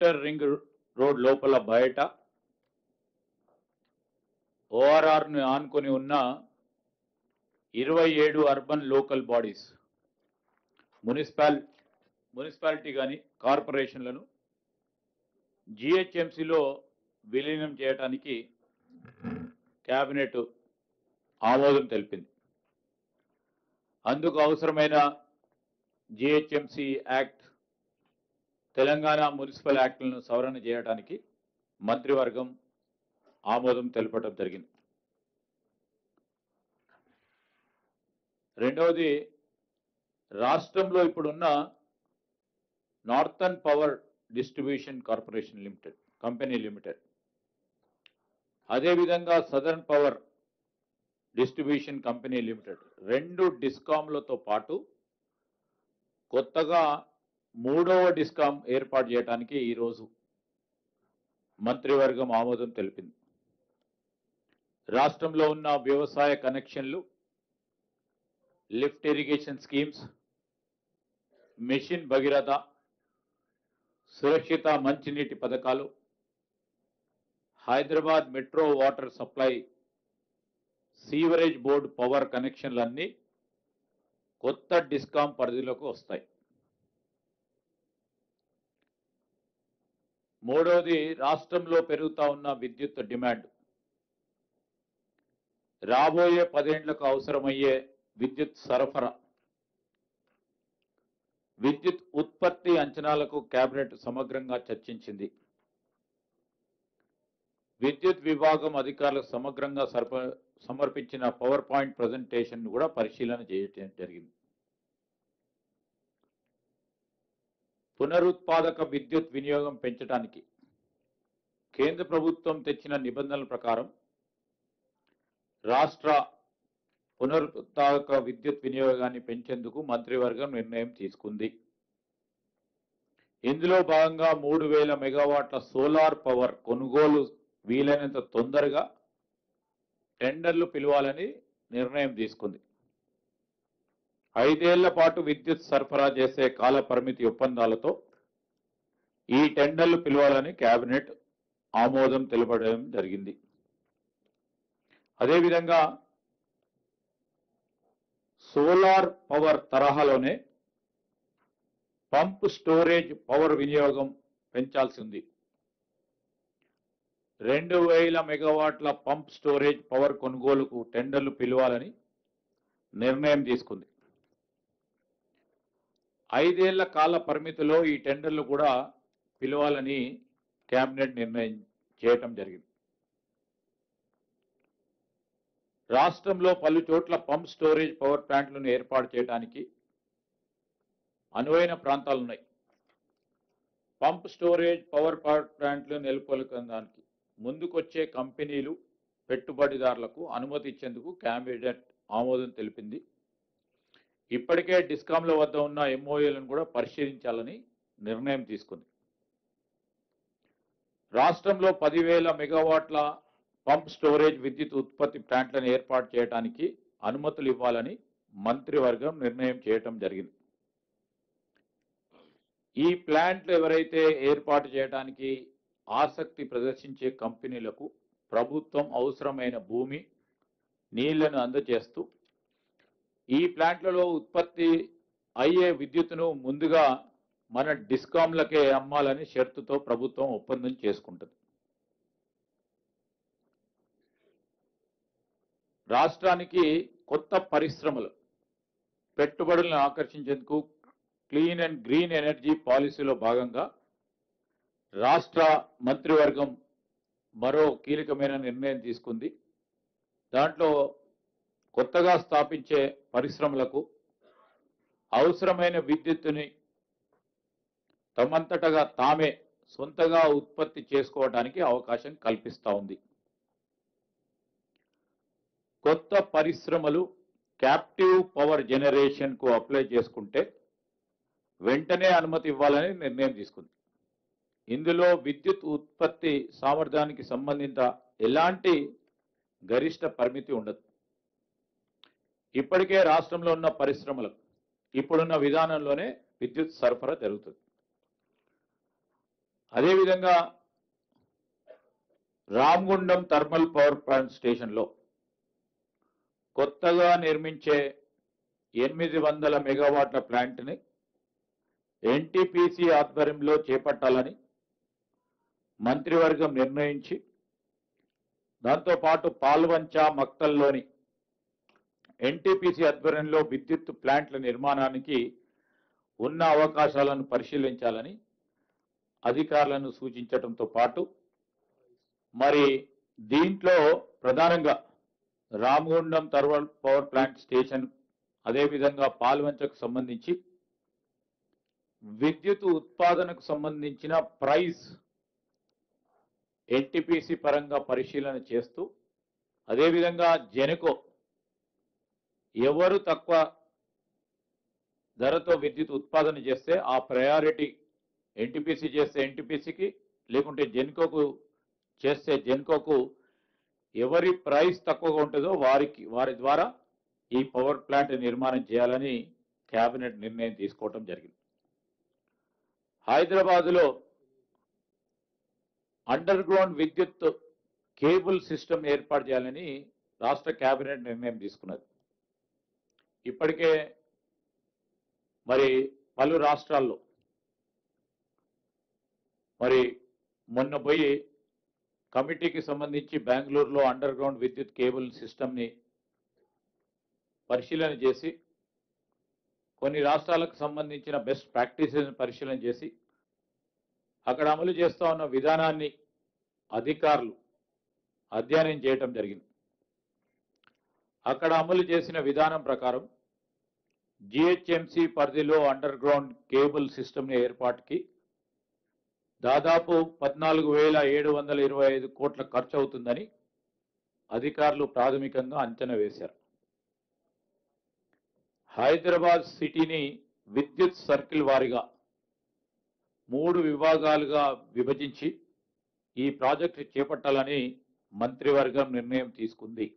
Outer ring road లోపల బయట ఓఆర్ఆర్ను ఆనుకొని ఉన్న 27 అర్బన్ లోకల్ బాడీస్ మున్సిపాలిటీ కానీ కార్పొరేషన్లను జిహెచ్ఎంసీలో విలీనం చేయడానికి కేబినెట్ ఆమోదం తెలిపింది. అందుకు అవసరమైన జిహెచ్ఎంసీ యాక్ట్, తెలంగాణ మున్సిపల్ యాక్ట్లను సవరణ చేయడానికి మంత్రివర్గం ఆమోదం తెలపడం జరిగింది. రెండవది, రాష్ట్రంలో ఇప్పుడున్న northern power distribution corporation limited company limited, అదేవిధంగా southern power distribution company limited 2 డిస్కామ్లతో పాటు కొత్తగా 3వ డిస్కామ్ ఏర్పాటు చేయడానికి ఈరోజు మంత్రివర్గం ఆమోదం తెలిపింది. రాష్ట్రంలో ఉన్న వ్యవసాయ కనెక్షన్లు, lift irrigation schemes, mission Bhagiratha, సురక్షిత మంచినీటి పథకాలు, Hyderabad metro water supply, sewerage board power కనెక్షన్లన్నీ కొత్త డిస్కామ్ పరిధిలోకి వస్తాయి. మూడవది, రాష్ట్రంలో పెరుగుతా ఉన్న విద్యుత్ డిమాండ్, రాబోయే 10 ఏళ్లకు అవసరమయ్యే విద్యుత్ సరఫరా, విద్యుత్ ఉత్పత్తి అంచనాలకు కేబినెట్ సమగ్రంగా చర్చించింది. విద్యుత్ విభాగం అధికారులకు సమగ్రంగా సమర్పించిన పవర్ పాయింట్ ప్రజెంటేషన్ కూడా పరిశీలన చేయడం జరిగింది. పునరుత్పాదక విద్యుత్ వినియోగం పెంచడానికి కేంద్ర ప్రభుత్వం తెచ్చిన నిబంధనల ప్రకారం రాష్ట్ర పునరుత్పాదక విద్యుత్ వినియోగాన్ని పెంచేందుకు మంత్రివర్గం నిర్ణయం తీసుకుంది. ఇందులో భాగంగా 3000 మెగావాట్ల సోలార్ పవర్ కొనుగోలు వీలైనంత తొందరగా టెండర్లు పిలవాలని నిర్ణయం తీసుకుంది. 5 ఏళ్ల పాటు విద్యుత్ సరఫరా చేసే కాల పరిమితి ఒప్పందాలతో ఈ టెండర్లు పిలవాలని కేబినెట్ ఆమోదం తెలపడం జరిగింది. అదేవిధంగా సోలార్ పవర్ తరహాలోనే పంప్ స్టోరేజ్ పవర్ వినియోగం పెంచాల్సి ఉంది. 2000 మెగావాట్ల పంప్ స్టోరేజ్ పవర్ కొనుగోలుకు టెండర్లు పిలవాలని నిర్ణయం తీసుకుంది. 5 ఏళ్ల కాల పరిమితిలో ఈ టెండర్లు కూడా పిలవాలని కేబినెట్ నిర్ణయం చేయటం జరిగింది. రాష్ట్రంలో పలు చోట్ల పంప్ స్టోరేజ్ పవర్ ప్లాంట్లను ఏర్పాటు చేయడానికి అనువైన ప్రాంతాలు ఉన్నాయి. పంప్ స్టోరేజ్ పవర్ ప్లాంట్లు నెలకొల్పడానికి ముందుకొచ్చే కంపెనీలు, పెట్టుబడిదారులకు అనుమతి ఇచ్చేందుకు కేబినెట్ ఆమోదం తెలిపింది. ఇప్పటికే డిస్కామ్ల వద్ద ఉన్న ఎంఓఏలను కూడా పరిశీలించాలని నిర్ణయం తీసుకుంది. రాష్ట్రంలో 10,000 మెగావాట్ల పంప్ స్టోరేజ్ విద్యుత్ ఉత్పత్తి ప్లాంట్లను ఏర్పాటు చేయడానికి అనుమతులు ఇవ్వాలని మంత్రివర్గం నిర్ణయం చేయటం జరిగింది. ఈ ప్లాంట్లు ఎవరైతే ఏర్పాటు చేయడానికి ఆసక్తి ప్రదర్శించే కంపెనీలకు ప్రభుత్వం అవసరమైన భూమి, నీళ్లను అందజేస్తూ ఈ ప్లాంట్లలో ఉత్పత్తి అయ్యే విద్యుత్తును ముందుగా మన డిస్కామ్లకే అమ్మాలని షరతుతో ప్రభుత్వం ఒప్పందం చేసుకుంటుంది. రాష్ట్రానికి కొత్త పరిశ్రమలు, పెట్టుబడులను ఆకర్షించేందుకు క్లీన్ అండ్ గ్రీన్ ఎనర్జీ పాలసీలో భాగంగా రాష్ట్ర మంత్రివర్గం మరో కీలకమైన నిర్ణయం తీసుకుంది. దాంట్లో కొత్తగా స్థాపించే పరిశ్రమలకు అవసరమైన విద్యుత్తుని తమంతటగా తామే సొంతగా ఉత్పత్తి చేసుకోవడానికి అవకాశం కల్పిస్తూ ఉంది. కొత్త పరిశ్రమలు క్యాప్టివ్ పవర్ జనరేషన్ కు అప్లై చేసుకుంటే వెంటనే అనుమతి ఇవ్వాలని నిర్ణయం తీసుకుంది. ఇందులో విద్యుత్ ఉత్పత్తి సామర్థ్యానికి సంబంధిత ఎలాంటి గరిష్ట పరిమితి ఉండదు. ఇప్పటికే రాష్ట్రంలో ఉన్న పరిశ్రమలకు ఇప్పుడున్న విధానంలోనే విద్యుత్ సరఫరా జరుగుతుంది. అదేవిధంగా రామగుండం థర్మల్ పవర్ ప్లాంట్ స్టేషన్లో కొత్తగా నిర్మించే 800 మెగావాట్ల ప్లాంట్ని ఎన్టీపీసీ ఆధ్వర్యంలో చేపట్టాలని మంత్రివర్గం నిర్ణయించి దాంతోపాటు పాల్వంచ మక్తల్లోని ఎన్టీపీసీ ఆధ్వర్యంలో విద్యుత్ ప్లాంట్ల నిర్మాణానికి ఉన్న అవకాశాలను పరిశీలించాలని అధికారులను సూచించడంతో పాటు మరి దీంట్లో ప్రధానంగా Ramagundam thermal power plant station అదేవిధంగా పాల్వంచకు సంబంధించి విద్యుత్ ఉత్పాదనకు సంబంధించిన ప్రైస్ ఎన్టీపీసీ పరంగా పరిశీలన చేస్తూ అదేవిధంగా జెన్కో ఎవరు తక్కువ ధరతో విద్యుత్ ఉత్పాదన చేస్తే ఆ ప్రయారిటీ ఎన్టీపీసీ చేస్తే ఎన్టీపీసీకి లేకుంటే జెన్కోకు చేస్తే జెన్కోకు ఎవరి ప్రైస్ తక్కువగా ఉంటుందో వారి ద్వారా ఈ పవర్ ప్లాంట్ నిర్మాణం చేయాలని కేబినెట్ నిర్ణయం తీసుకోవడం జరిగింది. హైదరాబాద్లో అండర్ గ్రౌండ్ విద్యుత్ కేబుల్ సిస్టమ్ ఏర్పాటు చేయాలని రాష్ట్ర కేబినెట్ నిర్ణయం తీసుకున్నది. ఇప్పటికే మరి పలు రాష్ట్రాల్లో మరి మొన్న పోయి కమిటీకి సంబంధించి బెంగళూరులో అండర్ గ్రౌండ్ విద్యుత్ కేబుల్ సిస్టమ్ని పరిశీలన చేసి కొన్ని రాష్ట్రాలకు సంబంధించిన బెస్ట్ ప్రాక్టీసెస్ పరిశీలన చేసి అక్కడ అమలు చేస్తూ ఉన్న విధానాన్ని అధికారులు అధ్యయనం చేయటం జరిగింది. అక్కడ అమలు చేసిన విధానం ప్రకారం జిహెచ్ఎంసి పరిధిలో అండర్ గ్రౌండ్ కేబుల్ సిస్టమ్ ఏర్పాటుకి దాదాపు 14,725 కోట్ల ఖర్చు అవుతుందని అధికారులు ప్రాథమికంగా అంచనా వేశారు. హైదరాబాద్ సిటీని విద్యుత్ సర్కిల్ వారీగా 3 విభాగాలుగా విభజించి ఈ ప్రాజెక్టు చేపట్టాలని మంత్రివర్గం నిర్ణయం తీసుకుంది.